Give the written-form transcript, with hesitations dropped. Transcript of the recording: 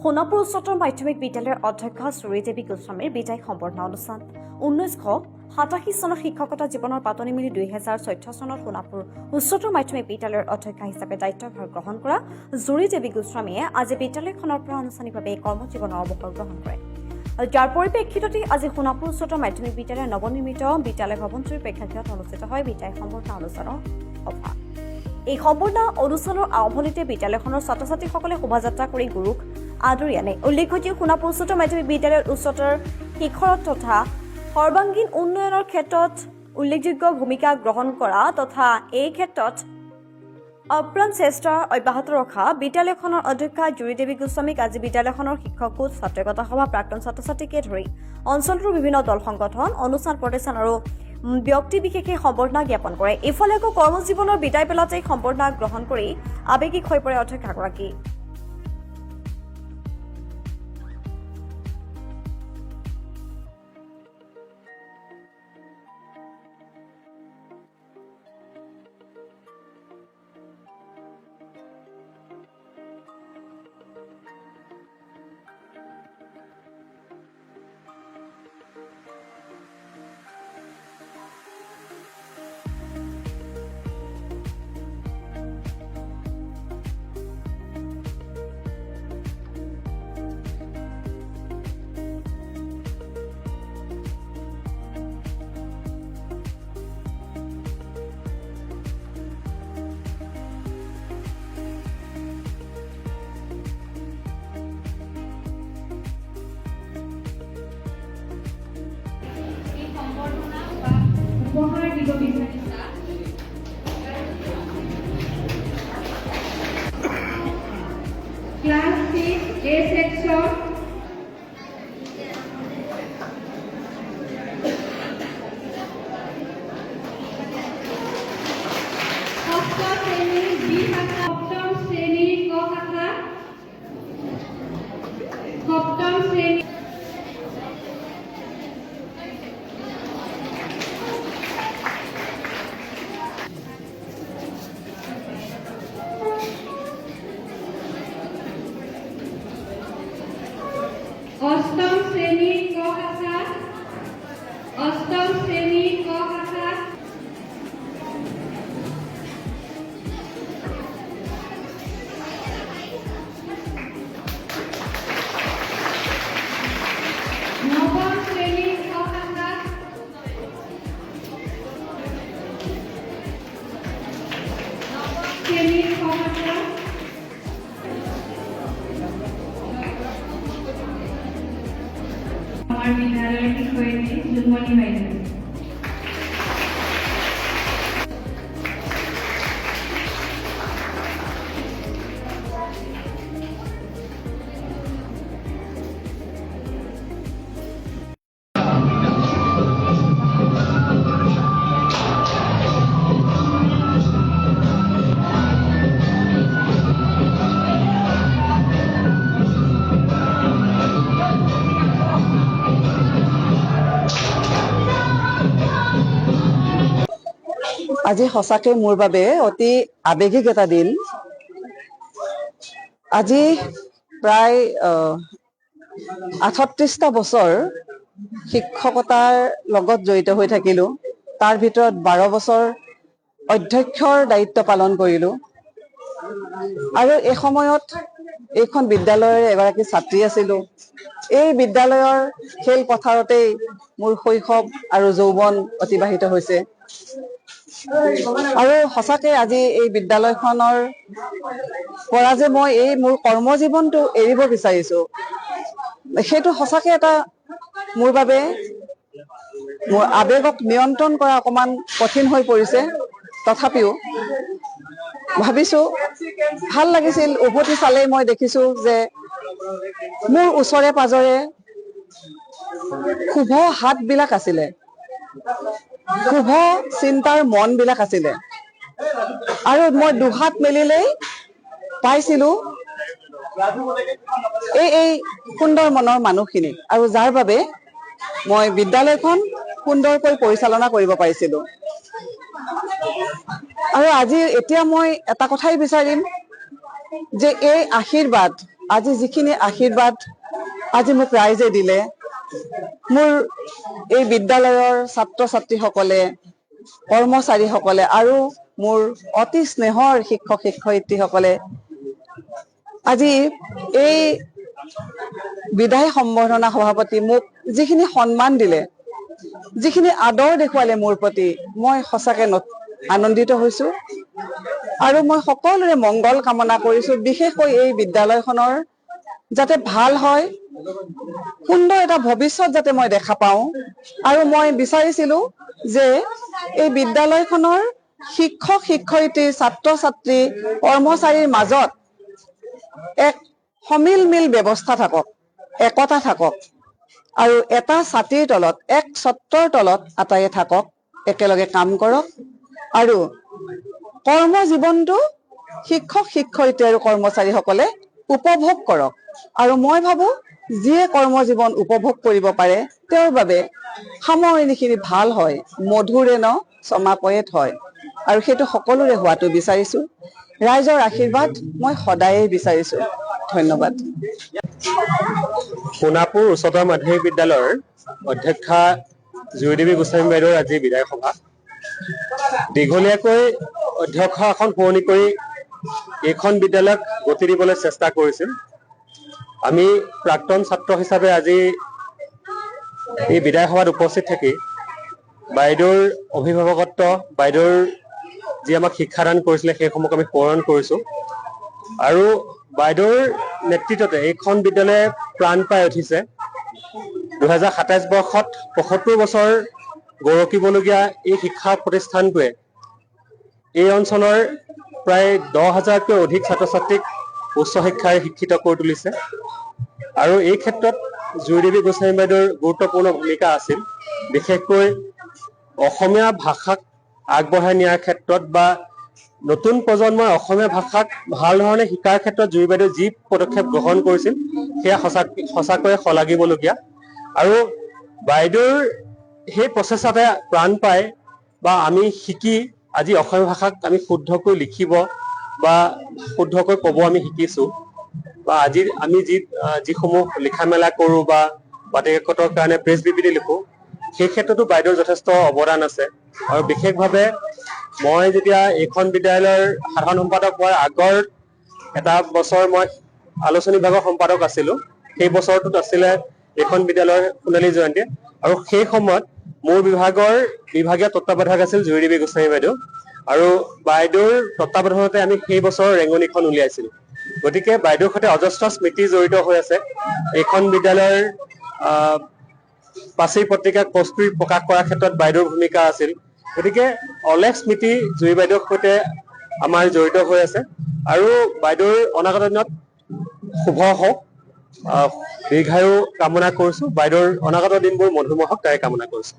সোণাপুৰ উচ্চতৰ মাধ্যমিক বিদ্যালয়ৰ অধ্যক্ষ সুৰী দেৱী গোস্বামীৰ বিদায় সম্বৰ্ধনা অনুষ্ঠান 1987 চনত শিক্ষকতা জীৱনৰ পাতনি মিলি 2014 চনত সোণাপুৰ উচ্চতৰ মাধ্যমিক বিদ্যালয়ৰ অধ্যক্ষ হিচাপে দায়িত্বভাৰ গ্ৰহণ কৰা সুৰী দেৱী গোস্বামীয়ে আজি বিদ্যালয়খনৰ পৰা আনুষ্ঠানিকভাৱে কৰ্মজীৱনৰ অৱসৰ গ্ৰহণ কৰে। যাৰ পৰিপ্ৰেক্ষিততে আজি সোণাপুৰ উচ্চতৰ মাধ্যমিক বিদ্যালয়ৰ নৱনিৰ্মিত বিদ্যালয় ভৱনটোৰ প্ৰেক্ষাগৃহত অনুষ্ঠিত হয় বিদায় সম্বৰ্ধনা অনুষ্ঠানৰ সভা। এই সম্বৰ্ধনা অনুষ্ঠানৰ আৰম্ভণিতে বিদ্যালয়খনৰ ছাত্ৰ ছাত্ৰীসকলে শোভাযাত্ৰা কৰি গুৰুক আদৰি আনে। উল্লেখ্য যে সোণাপুৰ উচ্চতৰ মাধ্যমিক বিদ্যালয়ৰ উচ্চতৰ শিক্ষাৰত তথা সৰ্বাংগীন উন্নয়নৰ ক্ষেত্ৰত উল্লেখযোগ্য ভূমিকা গ্ৰহণ কৰা তথা এই ক্ষেত্ৰত অপ্ৰাণ চেষ্টা অব্যাহত ৰখা বিদ্যালয়খনৰ অধ্যক্ষা সুৰী দেৱী গোস্বামীক আজি বিদ্যালয়খনৰ শিক্ষক গোট ছাত্ৰ একতা সভা প্ৰাক্তন ছাত্ৰ ছাত্ৰীকে ধৰি অঞ্চলটোৰ বিভিন্ন দল সংগঠন অনুষ্ঠান প্ৰতিষ্ঠান আৰু ব্যক্তি বিশেষে সম্বৰ্ধনা জ্ঞাপন কৰে। ইফালে আকৌ কৰ্মজীৱনৰ বিদায় পেলাতে সম্বৰ্ধনা গ্ৰহণ কৰি আৱেগিক হৈ পৰে অধ্যক্ষাগৰাকী। উপহাৰ দিব বিচাৰিছা ক্লাস 6 এ সেকশন সপ্তম শ্রেণী বি শাখা সপ্তম শ্রেণী ক শাখা সপ্তম শ্রেণী অষ্টম শ্রেণী ক শাখা অষ্টম শ্রেণী ক শাখা নবম শ্রেণী ক শাখা নবম শ্রেণী ক শাখা আমার বিদ্যালয়ের শিক্ষয়িত্রী জুনমণি বাইদেউ। আজি সঁচাকে মোৰ বাবে অতি আৱেগিক এটা দিন। আজি প্ৰায় 38টা বছৰ শিক্ষকতাৰ লগত জড়িত হৈ থাকিলো। তাৰ ভিতৰত 12 বছৰ অধ্যক্ষৰ দায়িত্ব পালন কৰিলো আৰু এই সময়ত এইখন বিদ্যালয়ৰ এগৰাকী ছাত্ৰী আছিলো। এই বিদ্যালয়ৰ খেল পথাৰতেই মোৰ শৈশৱ আৰু যৌৱন অতিবাহিত হৈছে আৰু সঁচাকে আজি এই বিদ্যালয়খনৰ পৰা যে মই এই মোৰ কৰ্মজীৱনটো এৰিব বিচাৰিছো, সেইটো সঁচাকে এটা মোৰ বাবে মোৰ আৱেগক নিয়ন্ত্ৰণ কৰা অকমান কঠিন হৈ পৰিছে। তথাপিও ভাবিছো ভাল লাগিছিল। উভতি চালেই মই দেখিছো যে মোৰ ওচৰে পাজৰে শুভ হাতবিলাক আছিলে, শুভ চিন্তাৰ মন বিলাক আছিলে আৰু মই দুহাত মেলিলেই পাইছিলো এই সুন্দৰ মনৰ মানুহখিনিক, আৰু যাৰ বাবে মই বিদ্যালয়খন সুন্দৰকৈ পৰিচালনা কৰিব পাৰিছিলো। আৰু আজি এতিয়া মই এটা কথাই বিচাৰিম যে এই আশীৰ্বাদ আজি যিখিনি আশীৰ্বাদ আজি মোক ৰাইজে দিলে, মোৰ এই বিদ্যালয়ৰ ছাত্ৰ ছাত্ৰীসকলে, কৰ্মচাৰীসকলে আৰু মোৰ অতি স্নেহৰ শিক্ষক শিক্ষয়িত্ৰীসকলে আজি এই বিদায় সম্বৰ্ধনা সভাপতি মোক যিখিনি সন্মান দিলে, যিখিনি আদৰ দেখুৱালে মোৰ প্ৰতি, মই সঁচাকে আনন্দিত হৈছো। আৰু মই সকলোৰে মংগল কামনা কৰিছো, বিশেষকৈ এই বিদ্যালয়খনৰ যাতে ভাল হয়, সুন্দৰ এটা ভৱিষ্যত যাতে মই দেখা পাওঁ। আৰু মই বিচাৰিছিলো যে এই বিদ্যালয়খনৰ শিক্ষক শিক্ষয়িত্ৰী, ছাত্ৰ ছাত্ৰী, কৰ্মচাৰীৰ মাজত এক সমিল মিল ব্যৱস্থা থাকক, একতা থাকক, আৰু এটা ছাতিৰ তলত, এক ছত্ৰৰ তলত আটায়ে থাকক, একেলগে কাম কৰক আৰু কৰ্ম জীৱনটো শিক্ষক শিক্ষয়িত্ৰী আৰু কৰ্মচাৰীসকলে উপভোগ কৰক। আৰু মই ভাবো যিয়ে কৰ্ম জীৱন উপভোগ কৰিব পাৰে তেওঁৰ বাবে সামৰণিখিনি ভাল হয়, মধুৰেণ সমাপয়েত হয়, আৰু সেইটো সকলোৰে হোৱাটো বিচাৰিছো। ৰাইজৰ আশীৰ্বাদ মই সদায়েই বিচাৰিছো। ধন্যবাদ। সোণাপুৰ উচ্চতৰ মাধ্যমিক বিদ্যালয়ৰ অধ্যক্ষা জুইদেৱী গোস্বামী বাইদেউৰ আজি বিদায় সভা। দীঘলীয়াকৈ অধ্যক্ষ আসন শুৱনি কৰি এইখন বিদ্যালয়ক গতি দিবলৈ চেষ্টা কৰিছিল। আমি প্ৰাক্তন ছাত্ৰ হিচাপে আজি এই বিদায় সভাত উপস্থিত থাকি বাইদেউৰ অভিভাৱকত্ব, বাইদেউৰ যি আমাক শিক্ষাদান কৰিছিলে সেইসমূহক আমি সোঁৱৰণ কৰিছো। আৰু বাইদেউৰ নেতৃত্বতে এইখন বিদ্যালয়ে প্ৰাণ পাই উঠিছে। 2027 বৰ্ষত 75 বছৰ গৌৰকিবলগীয়া এই শিক্ষা প্ৰতিষ্ঠানটোৱে এই অঞ্চলৰ প্ৰায় 10,000তকৈ অধিক ছাত্ৰ ছাত্ৰীক উচ্চ শিক্ষাৰে শিক্ষিত কৰি তুলিছে। আৰু এই ক্ষেত্ৰত জুইদেৱী গোস্বামী বাইদেউৰ গুৰুত্বপূৰ্ণ ভূমিকা আছিল। বিশেষকৈ অসমীয়া ভাষাক আগবঢ়াই নিয়াৰ ক্ষেত্ৰত বা নতুন প্ৰজন্মই অসমীয়া ভাষাক ভাল ধৰণে শিকাৰ ক্ষেত্ৰত জুই বাইদেউ যি পদক্ষেপ গ্ৰহণ কৰিছিল সেয়া সঁচাকৈয়ে শলাগিবলগীয়া। আৰু বাইদেউৰ সেই প্ৰচেষ্টাতে প্ৰাণ পাই বা আমি শিকি আজি অসমীয়া ভাষাক আমি শুদ্ধকৈ লিখিব বা শুদ্ধকৈ ক'ব আমি শিকিছো। বা আজি আমি যিসমূহ লিখা মেলা কৰো বা বাতৰিকাকতৰ কাৰণে প্ৰেছ বিবৃতি লিখো, সেই ক্ষেত্ৰতো বাইদেউৰ যথেষ্ট অৱদান আছে। আৰু বিশেষভাৱে মই যেতিয়া এইখন বিদ্যালয়ৰ সাধাৰণ সম্পাদক হোৱাৰ আগৰ এটা বছৰ মই আলোচনী বিভাগৰ সম্পাদক আছিলো। সেই বছৰটোত আছিলে এইখন বিদ্যালয়ৰ সোণালী জয়ন্তী, আৰু সেই সময়ত মোৰ বিভাগীয় তত্ত্বাৱধায়ক আছিল জুইদেৱী গোস্বামী বাইদেউ। আৰু বাইদেউৰ তত্ত্বাৱধানতে আমি সেই বছৰৰ ৰেঙনিখন উলিয়াইছিলো। গতিকে বাইদেউৰ সৈতে অজস্ৰ স্মৃতি জড়িত হৈ আছে। এইখন বিদ্যালয়ৰ পাচিৰ পত্ৰিকাক প্ৰস্তুতি প্ৰকাশ কৰাৰ ক্ষেত্ৰত বাইদেউৰ ভূমিকা আছিল। গতিকে অলেখ স্মৃতি জুই বাইদেউৰ সৈতে আমাৰ জড়িত হৈ আছে। আৰু বাইদেউৰ অনাগত দিনত শুভ হওক, দীৰ্ঘায়ু কামনা কৰিছো। বাইদেউৰ অনাগত দিনবোৰ মধুময় হওক তাৰে কামনা কৰিছো।